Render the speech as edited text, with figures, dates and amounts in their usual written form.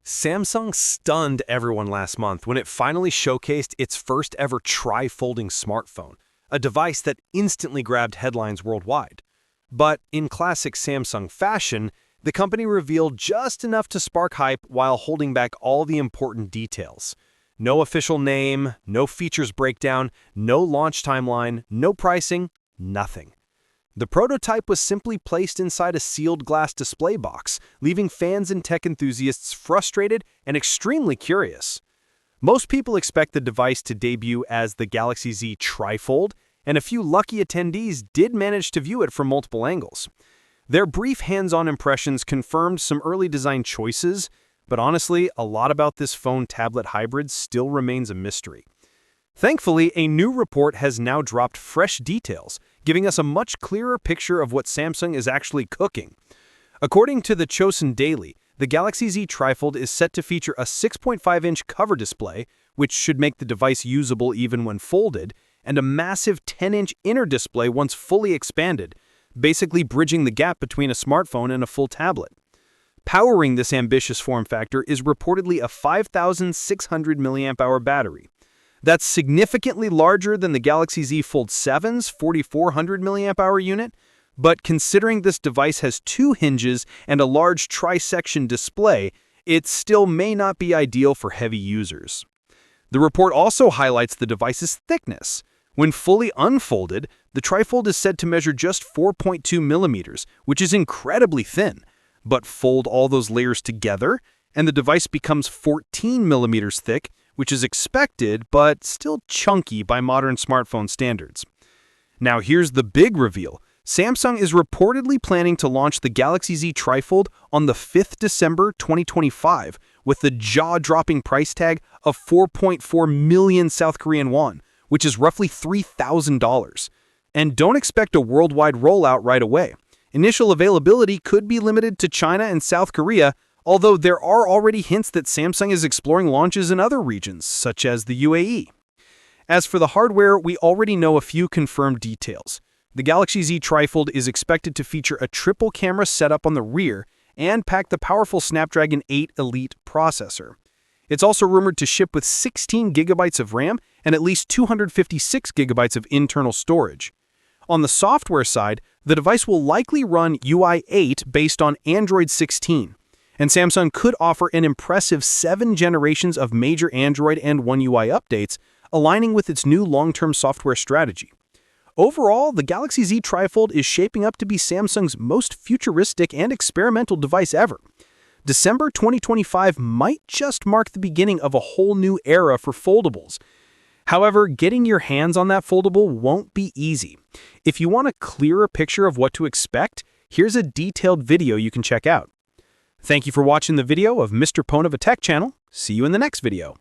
Samsung stunned everyone last month when it finally showcased its first ever tri-folding smartphone, a device that instantly grabbed headlines worldwide. But in classic Samsung fashion, the company revealed just enough to spark hype while holding back all the important details. No official name, no features breakdown, no launch timeline, no pricing, nothing. The prototype was simply placed inside a sealed glass display box, leaving fans and tech enthusiasts frustrated and extremely curious. Most people expect the device to debut as the Galaxy Z Trifold, and a few lucky attendees did manage to view it from multiple angles. Their brief hands-on impressions confirmed some early design choices, but honestly, a lot about this phone-tablet hybrid still remains a mystery. Thankfully, a new report has now dropped fresh details, giving us a much clearer picture of what Samsung is actually cooking. According to the Chosun Daily, the Galaxy Z Trifold is set to feature a 6.5-inch cover display, which should make the device usable even when folded, and a massive 10-inch inner display once fully expanded, basically bridging the gap between a smartphone and a full tablet. Powering this ambitious form factor is reportedly a 5,600 mAh battery. That's significantly larger than the Galaxy Z Fold 7's 4,400 mAh unit, but considering this device has two hinges and a large tri-section display, it still may not be ideal for heavy users. The report also highlights the device's thickness. When fully unfolded, the Trifold is said to measure just 4.2 millimeters, which is incredibly thin. But fold all those layers together, and the device becomes 14 millimeters thick, which is expected but still chunky by modern smartphone standards. Now here's the big reveal. Samsung is reportedly planning to launch the Galaxy Z Trifold on the 5th December 2025 with the jaw-dropping price tag of 4.4 million South Korean won, which is roughly $3,000. And don't expect a worldwide rollout right away. Initial availability could be limited to China and South Korea, although there are already hints that Samsung is exploring launches in other regions, such as the UAE. As for the hardware, we already know a few confirmed details. The Galaxy Z Trifold is expected to feature a triple camera setup on the rear and pack the powerful Snapdragon 8 Elite processor. It's also rumored to ship with 16 gigabytes of RAM and at least 256 gigabytes of internal storage. On the software side, the device will likely run UI 8 based on Android 16. And Samsung could offer an impressive 7 generations of major Android and One UI updates, aligning with its new long-term software strategy. Overall, the Galaxy Z Trifold is shaping up to be Samsung's most futuristic and experimental device ever. December 2025 might just mark the beginning of a whole new era for foldables. However, getting your hands on that foldable won't be easy. If you want a clearer picture of what to expect, here's a detailed video you can check out. Thank you for watching the video of Mr. Pone of a Tech Channel. See you in the next video.